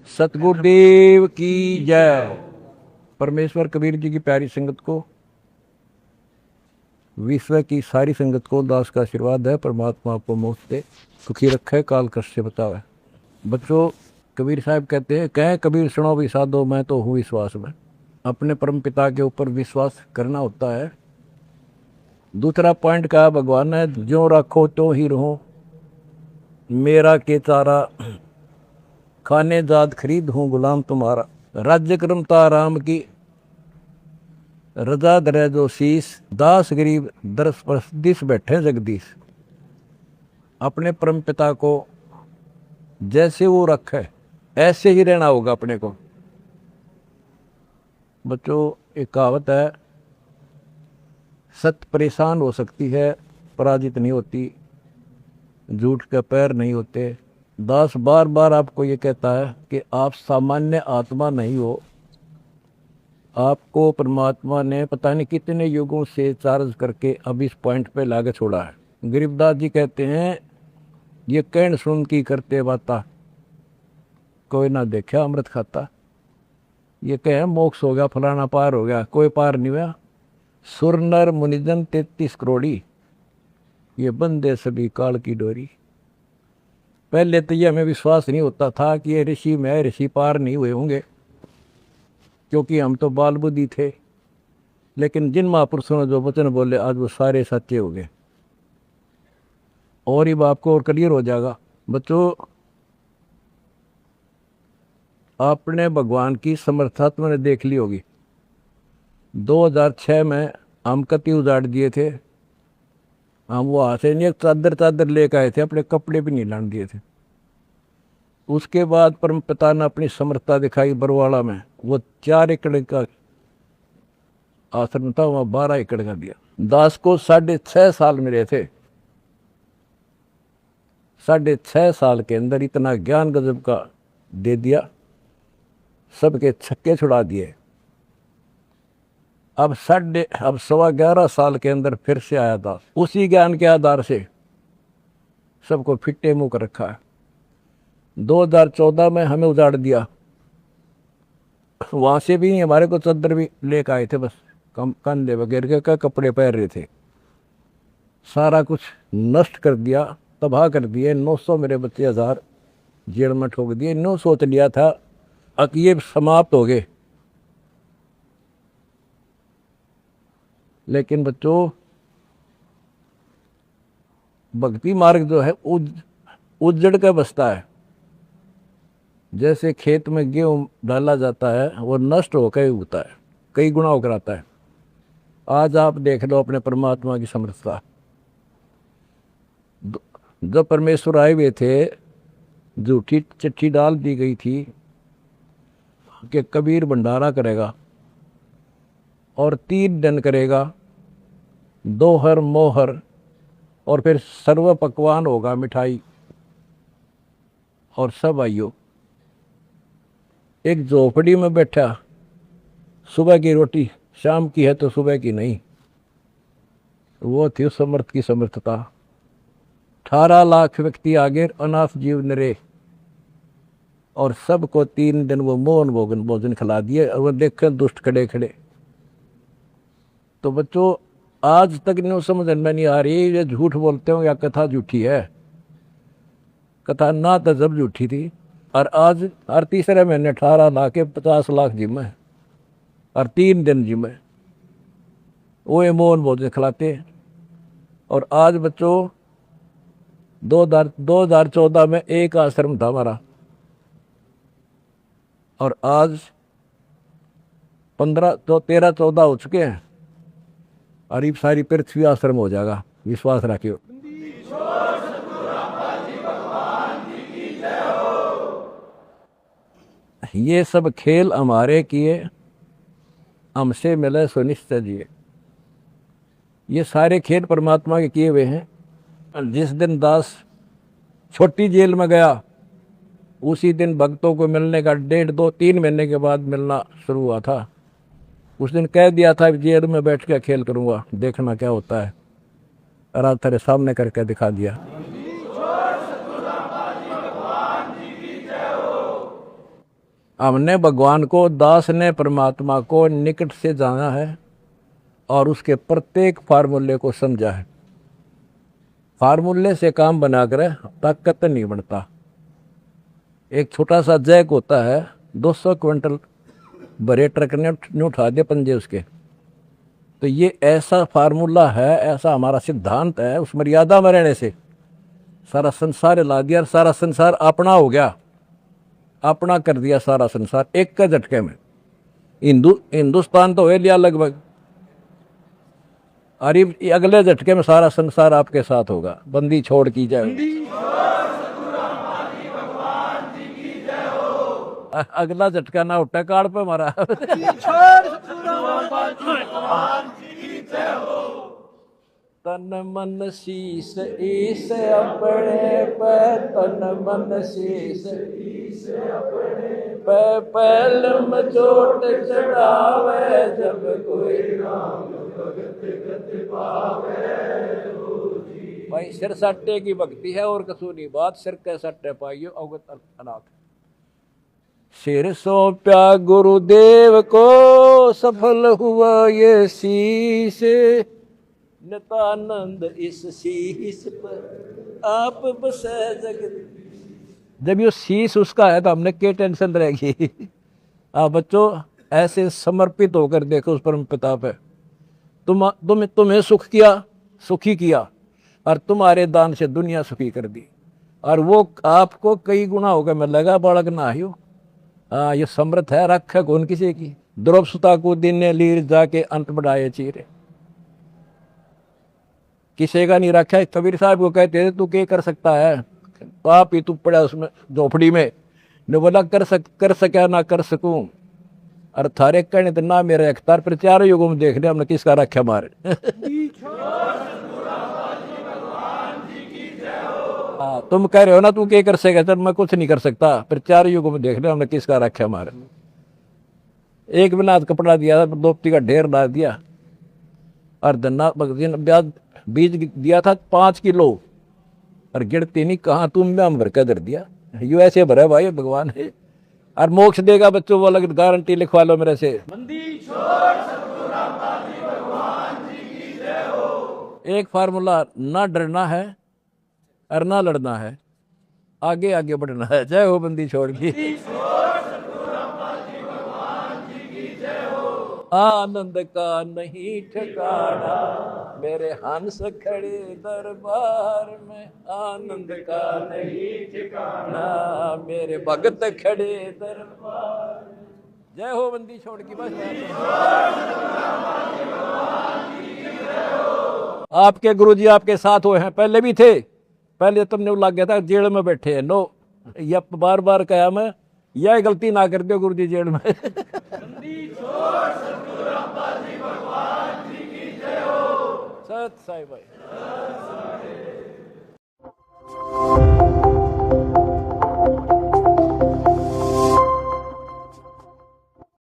सतगुरुदेव की जय। परमेश्वर कबीर जी की प्यारी संगत को, विश्व की सारी संगत को दास का आशीर्वाद है। परमात्मा आपको मौत से सुखी रखे, काल कष्ट से बचावे। बच्चों, कबीर साहब कहते हैं, कह कबीर सुनो भी साधो, मैं तो हूँ विश्वास में। अपने परम पिता के ऊपर विश्वास करना होता है। दूसरा पॉइंट कहा भगवान ने, जो रखो तो ही रहो, मेरा के चारा खाने जाद खरीद हूँ गुलाम तुम्हारा। राज्य क्रमता राम की रजा दरे जो शीस, दास गरीब दरस परस बैठे जगदीश। अपने परम पिता को जैसे वो रखे ऐसे ही रहना होगा अपने को। बच्चों, एक कहावत है, सत्य परेशान हो सकती है, पराजित नहीं होती, झूठ के पैर नहीं होते। दास बार बार आपको ये कहता है कि आप सामान्य आत्मा नहीं हो। आपको परमात्मा ने पता नहीं कितने युगों से चार्ज करके अब इस पॉइंट पे लाके छोड़ा है। गरीबदास जी कहते हैं, ये कहन सुन की करते बाता, कोई ना देखा अमृत खाता। ये कहे मोक्ष हो गया, फलाना पार हो गया, कोई पार नहीं हुआ। सुर नर मुनिजन 33 करोड़ी, ये बंदे सभी काल की डोरी। पहले तो ये हमें विश्वास नहीं होता था कि ये ऋषि में ऋषि पार नहीं हुए होंगे, क्योंकि हम तो बाल बुद्धि थे। लेकिन जिन महापुरुषों ने जो वचन बोले आज वो सारे सच्चे हो गए, और ये बात को और क्लियर हो जाएगा। बच्चों, आपने भगवान की समर्था तो मैंने देख ली होगी। 2006 में हम कति उजाड़ दिए थे। हम वो हाथ नहीं, एक चादर लेकर आए थे, अपने कपड़े भी नहीं लाने दिए थे। उसके बाद परम पिता ने अपनी समर्था दिखाई बरवाड़ा में। वो 4 एकड़ का आश्रम था, वहाँ 12 एकड़ का दिया। दास को 6.5 साल मिले थे। 6.5 साल के अंदर इतना ज्ञान गजब का दे दिया, सबके छक्के छुड़ा दिए। अब 11.25 साल के अंदर फिर से आया दास, उसी ज्ञान के आधार से सबको फिट्टे मुंह कर रखा है। 2014 में हमें उजाड़ दिया, वहां से भी हमारे को चद्दर भी लेकर आए थे, बस कंधे वगैरह के कपड़े पहन रहे थे। सारा कुछ नष्ट कर दिया, तबाह कर दिए। 900 मेरे बच्चे 1000 जेल में ठोक दिए। नो सोच लिया था अब ये समाप्त हो गए। लेकिन बच्चों, भक्ति मार्ग जो है उजड़ के बसता है। जैसे खेत में गेहूं डाला जाता है, वो नष्ट होकर उगता है, कई गुना होकर आता है। आज आप देख लो अपने परमात्मा की समर्थता। जब परमेश्वर आए हुए थे, झूठी चिट्ठी डाल दी गई थी कि कबीर भंडारा करेगा और 3 दिन करेगा, दोहर मोहर, और फिर सर्व पकवान होगा, मिठाई और सब आइयो। एक झोपड़ी में बैठा, सुबह की रोटी शाम की है तो सुबह की नहीं। वो थी उस समर्थ की समर्थता। 18 लाख व्यक्ति आगे, अनाथ जीव नरे, और सबको 3 दिन वो मोहन भोजन खिला दिए। और वो देख दुष्ट खड़े खड़े। तो बच्चों, आज तक नहीं समझ में नहीं आ रही ये झूठ बोलते हो या कथा झूठी है। कथा ना तो जब झूठी थी, और आज हर तीसरे महीने 18 लाख 50 लाख जिम्मे, और 3 दिन जिम्मे वो मोहन भोजन खिलाते। और आज बच्चों, 2014 में एक आश्रम था हमारा, और आज 13-14 हो चुके हैं, और ये सारी पृथ्वी आश्रम हो जाएगा। विश्वास रखियो। ये सब खेल हमारे किए, हमसे मिले सुनिश्चय जिए। ये सारे खेल परमात्मा के किए हुए हैं। जिस दिन दास छोटी जेल में गया, उसी दिन भक्तों को मिलने का 1.5-2-3 महीने के बाद मिलना शुरू हुआ था। उस दिन कह दिया था जेल में बैठ के खेल करूंगा, देखना क्या होता है। और आज तेरे सामने करके दिखा दिया। हमने भगवान को, दास ने परमात्मा को निकट से जाना है और उसके प्रत्येक फार्मूले को समझा है। फार्मूले से काम बनाकर ताकत नहीं बनता। एक छोटा सा जैक होता है, 200 क्विंटल बड़े ट्रक ने नहीं उठा दिए पंजे उसके। तो ये ऐसा फार्मूला है, ऐसा हमारा सिद्धांत है। उस मर्यादा में रहने से सारा संसार हिला दिया और सारा संसार अपना हो गया, अपना कर दिया सारा संसार एक का झटके में। हिंदुस्तान तो हो लिया लगभग, अरे अगले झटके में सारा संसार आपके साथ होगा। बंदी छोड़ की जाए, अगला झटका ना उठा काड़ पे मारा। तन मन शीस ईस अपने पे, तन मन शीस ईस अपने पे, पहल में चोट चढ़ावे जब कोई राम भगत गति पावे। भाई सिर सट्टे की भक्ति है और कसूरी बात, सिर के सट्टे पाइयो अवगत अनाथ। सिर सौंप्या गुरुदेव को, सफल हुआ ये शीश, नितानंद इस शीश पर आप बसे जगत। जब ये शीश उसका है तो हमने क्या टेंशन रहेगी। आप बच्चों ऐसे समर्पित होकर देखो उस परम पिता पे। तुम्हें सुख किया, सुखी किया, और तुम्हारे दान से दुनिया सुखी कर दी, और वो आपको कई गुना होकर मिलेगा। बालक ना आयु, हाँ ये समृद्ध है, रख है कौन किसी की। द्रौप सुता को दिन ने लीर जाके अंत बढ़ाए चीरे, किसी का नहीं रखा है। कबीर साहब को कहते थे तू क्या कर सकता है, पाप ही तू पड़ा उसमें झोपड़ी में। ने बोला कर सका ना कर सकूं, और थारे कहने तो ना मेरे अख्तार पर चारों युगों में देख रहे हमने किसका रखा मारे। तुम कह रहे हो ना तू क्या कर सकेगा, चल मैं कुछ नहीं कर सकता, फिर चार युगों में देख रहे हमने किसका रखा हमारे। एक बिना कपड़ा दिया था, दोपती का ढेर डाल दिया, और धन्ना बीज दिया था 5 किलो, और गिरती नहीं कहाँ तुम में हम भर कर दर दिया। यू ऐसे भरा भाई भगवान है, और मोक्ष देगा बच्चों वो अलग गारंटी लिखवा लो मेरे से। एक फार्मूला, ना डरना है और ना लड़ना है, आगे आगे बढ़ना है। जय हो बंदी छोड़ की। आनंद का नहीं ठिकाना मेरे हंस खड़े दरबार में, आनंद का नहीं ठिकाना मेरे भगत खड़े दरबार में। जय हो बंदी छोड़ की। बस आपके गुरुजी आपके साथ हुए हैं, पहले भी थे। पहले तुमने लग गया था जेल में बैठे हैं। नो, यह बार बार कहा मैं, यह गलती ना कर दो गुरुजी जेल में। सत साई भाई।